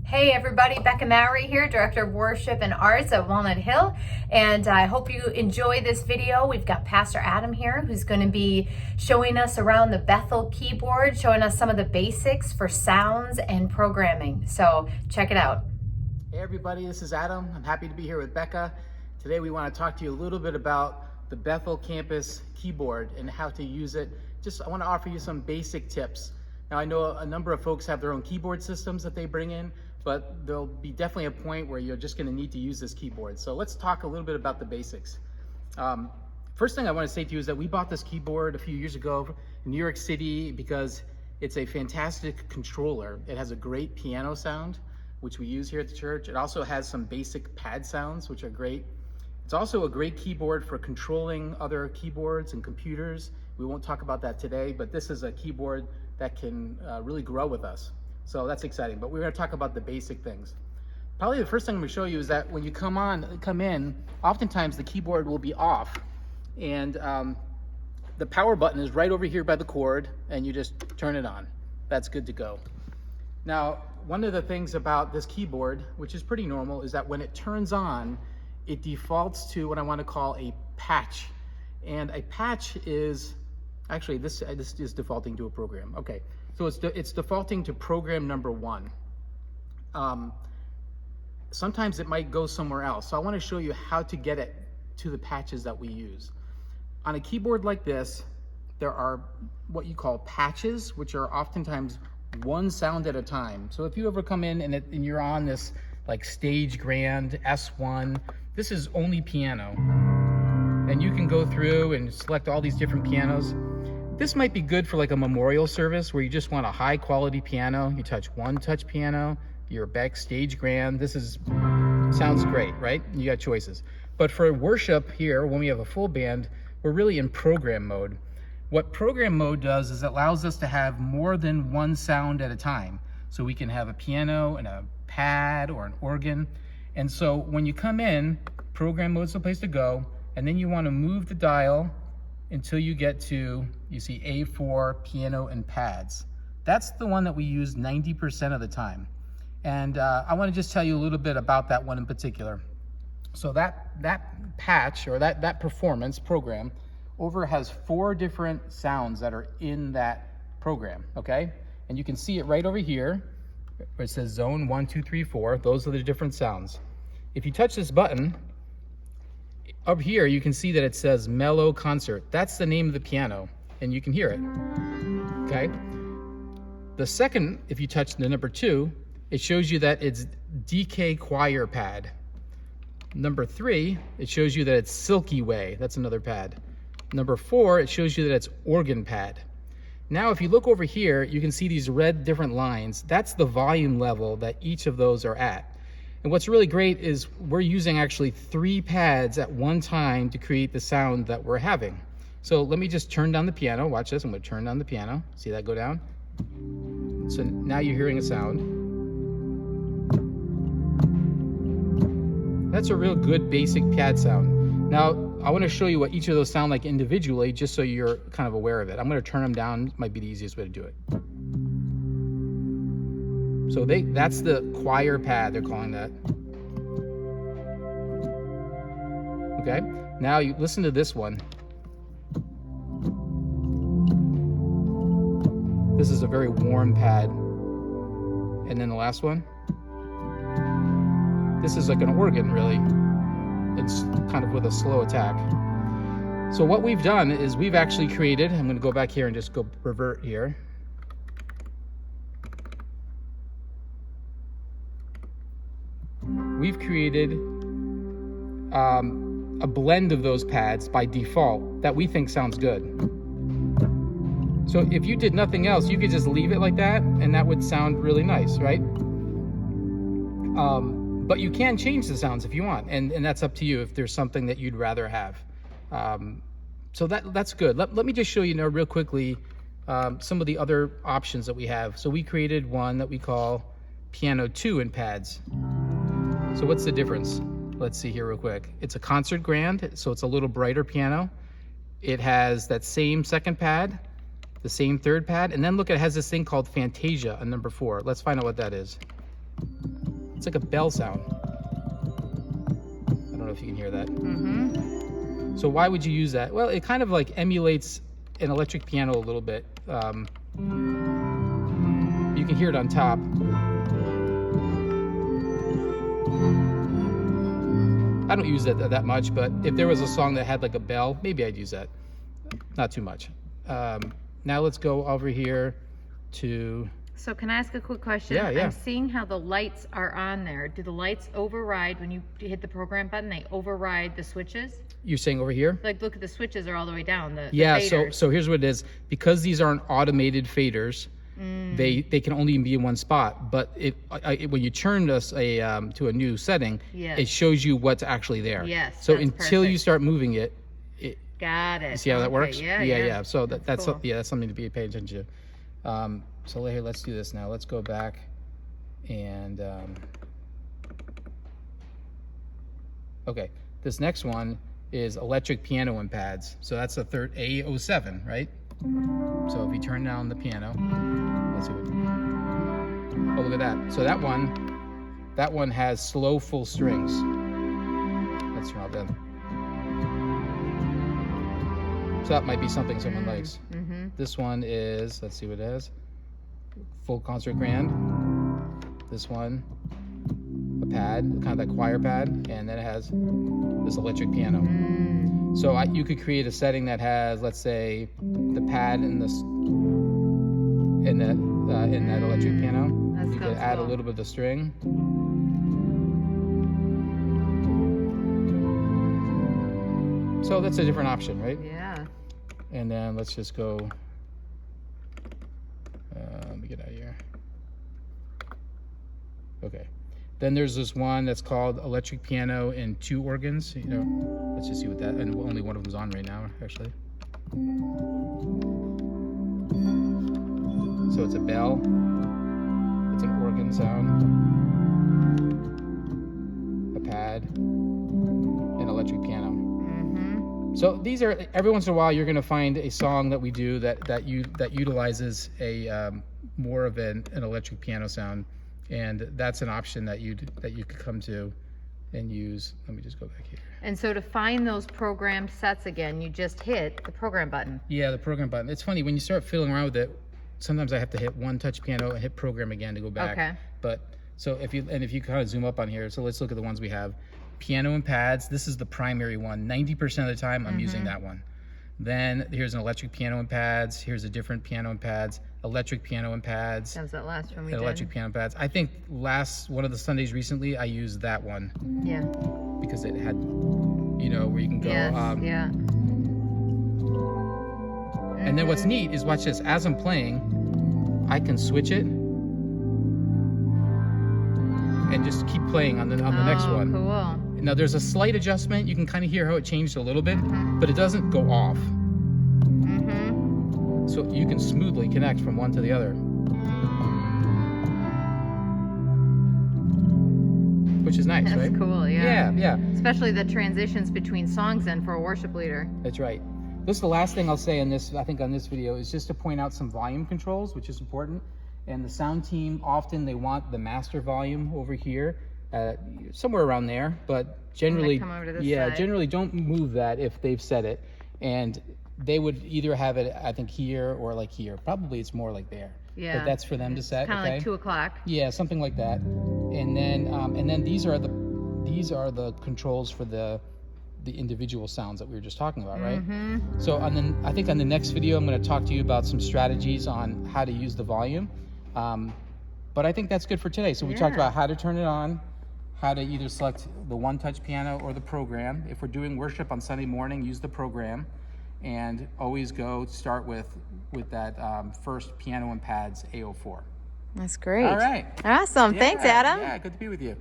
Hey everybody, Becca Mowry here, Director of Worship and Arts at Walnut Hill, and I hope you enjoy this video. We've got Pastor Adam here who's going to be showing us around the Bethel keyboard, showing us some of the basics for sounds and programming. So check it out. Hey everybody, this is Adam. I'm happy to be here with Becca. Today we want to talk to you a little bit about the Bethel campus keyboard and how to use it. I want to offer you some basic tips. Now I know a number of folks have their own keyboard systems that they bring in, but there'll be definitely a point where you're just going to need to use this keyboard. So let's talk a little bit about the basics. First thing I want to say to you is that we bought this keyboard a few years ago in New York City because it's a fantastic controller. It has a great piano sound, which we use here at the church. It also has some basic pad sounds, which are great. It's also a great keyboard for controlling other keyboards and computers. We won't talk about that today, but this is a keyboard that can really grow with us. So that's exciting, but we're gonna talk about the basic things. Probably the first thing I'm gonna show you is that when you come in, oftentimes the keyboard will be off, and the power button is right over here by the cord, and you just turn it on. That's good to go. Now, one of the things about this keyboard, which is pretty normal, is that when it turns on, it defaults to what I wanna call a patch. And a patch is, actually this is defaulting to a program. Okay, so it's defaulting to program number 1. Sometimes it might go somewhere else. So I want to show you how to get it to the patches that we use. On a keyboard like this, there are what you call patches, which are oftentimes one sound at a time. So if you ever come in and you're on this like stage grand S1, this is only piano. And you can go through and select all these different pianos. This might be good for like a memorial service where you just want a high quality piano. You touch one touch piano, you're backstage grand. Sounds great, right? You got choices. But for worship here, when we have a full band, we're really in program mode. What program mode does is it allows us to have more than one sound at a time. So we can have a piano and a pad or an organ. And so when you come in, program mode's the place to go. And then you want to move the dial until you get to, you see A4, piano and pads. That's the one that we use 90% of the time. And I want to just tell you a little bit about that one in particular. So that patch, or that performance program, has 4 different sounds that are in that program, okay? And you can see it right over here, where it says zone 1, 2, 3, 4. Those are the different sounds. If you touch this button, up here, you can see that it says Mellow Concert. That's the name of the piano, and you can hear it, okay? The second, if you touch the number 2, it shows you that it's DK Choir Pad. Number 3, it shows you that it's Silky Way. That's another pad. Number 4, it shows you that it's Organ Pad. Now, if you look over here, you can see these red different lines. That's the volume level that each of those are at. And what's really great is we're using actually 3 pads at one time to create the sound that we're having. So let me just turn down the piano. Watch this. I'm going to turn down the piano. See that go down? So now you're hearing a sound. That's a real good basic pad sound. Now, I want to show you what each of those sound like individually, just so you're kind of aware of it. I'm going to turn them down. Might be the easiest way to do it. So that's the choir pad, they're calling that. Okay, now you listen to this one. This is a very warm pad. And then the last one. This is like an organ, really. It's kind of with a slow attack. So what we've done is we've actually created, I'm gonna go back here and just go revert here. We've created a blend of those pads by default that we think sounds good. So if you did nothing else, you could just leave it like that and that would sound really nice, right? But you can change the sounds if you want, and that's up to you if there's something that you'd rather have. So that's good. Let me just show you now real quickly some of the other options that we have. So we created one that we call Piano 2 in pads. So what's the difference? Let's see here real quick. It's a concert grand, so it's a little brighter piano. It has that same second pad, the same third pad, and then look, it has this thing called Fantasia on number 4. Let's find out what that is. It's like a bell sound. I don't know if you can hear that. Mm-hmm. So why would you use that? Well, it kind of like emulates an electric piano a little bit. You can hear it on top. I don't use that much, but if there was a song that had like a bell, maybe I'd use that. Not too much. Now let's go over here to... So can I ask a quick question? Yeah. I'm seeing how the lights are on there. Do the lights override when you hit the program button? They override the switches? You're saying over here? Like, look at the switches are all the way down. The faders. So here's what it is. Because these aren't automated faders, they can only be in one spot. But when you turn this to a new setting, yes, it shows you what's actually there. Yes. So until you start moving it, got it. You see how that works? Yeah. So that's cool. That's something to be paid attention to. So here, let's do this now. Let's go back and okay. This next one is electric piano and pads. So that's the third A07, right? So if you turn down the piano, let's see what. Oh, look at that. So that one has slow full strings. Let's turn off that. So that might be something someone likes. Mm-hmm. This one is, let's see what it is. Full concert grand. This one, a pad, kind of that choir pad, and then it has this electric piano. So you could create a setting that has, let's say, the pad and this in that electric piano. You could add a little bit of string. So that's a different option, right? Yeah. And then let's just go. Let me get out of here. Okay. Then there's this one that's called electric piano and 2 organs. You know, let's just see what that. And only one of them's on right now, actually. So it's a bell. It's an organ sound. A pad. An electric piano. So these are, every once in a while you're going to find a song that we do that utilizes a more of an electric piano sound, and that's an option that you could come to and use. Let me just go back here. And so to find those program sets again, you just hit the program button. Yeah, the program button. It's funny when you start fiddling around with it. Sometimes I have to hit one touch piano and hit program again to go back. Okay. But so if you kind of zoom up on here, so let's look at the ones we have. Piano and pads, this is the primary one. 90% of the time I'm using that one. Then here's an electric piano and pads. Here's a different piano and pads. Electric piano and pads. That was that last one we did. Electric piano and pads. I think one of the Sundays recently I used that one. Yeah. Because it had, where you can go. Yes, yeah. And then what's neat is, watch this. As I'm playing, I can switch it and just keep playing on the next one. Cool. Now there's a slight adjustment. You can kind of hear how it changed a little bit, but it doesn't go off. So you can smoothly connect from one to the other. Which is nice, right? That's cool, yeah. Yeah. Especially the transitions between songs then for a worship leader. That's right. This is the last thing I'll say on this video, is just to point out some volume controls, which is important. And the sound team, often they want the master volume over here, somewhere around there, but generally, come over to this side. Generally don't move that if they've set it. And they would either have it, I think, here or like here. Probably it's more like there. Yeah. But that's for them to set. Kind of okay? like 2 o'clock. Yeah, something like that. And then these are the controls for the individual sounds that we were just talking about, right? So I think on the next video I'm going to talk to you about some strategies on how to use the volume. But I think that's good for today. So we talked about how to turn it on, how to either select the one-touch piano or the program. If we're doing worship on Sunday morning, use the program, and always start with that first piano and pads A04. That's great. All right. Awesome. Thanks, Adam. Yeah, good to be with you.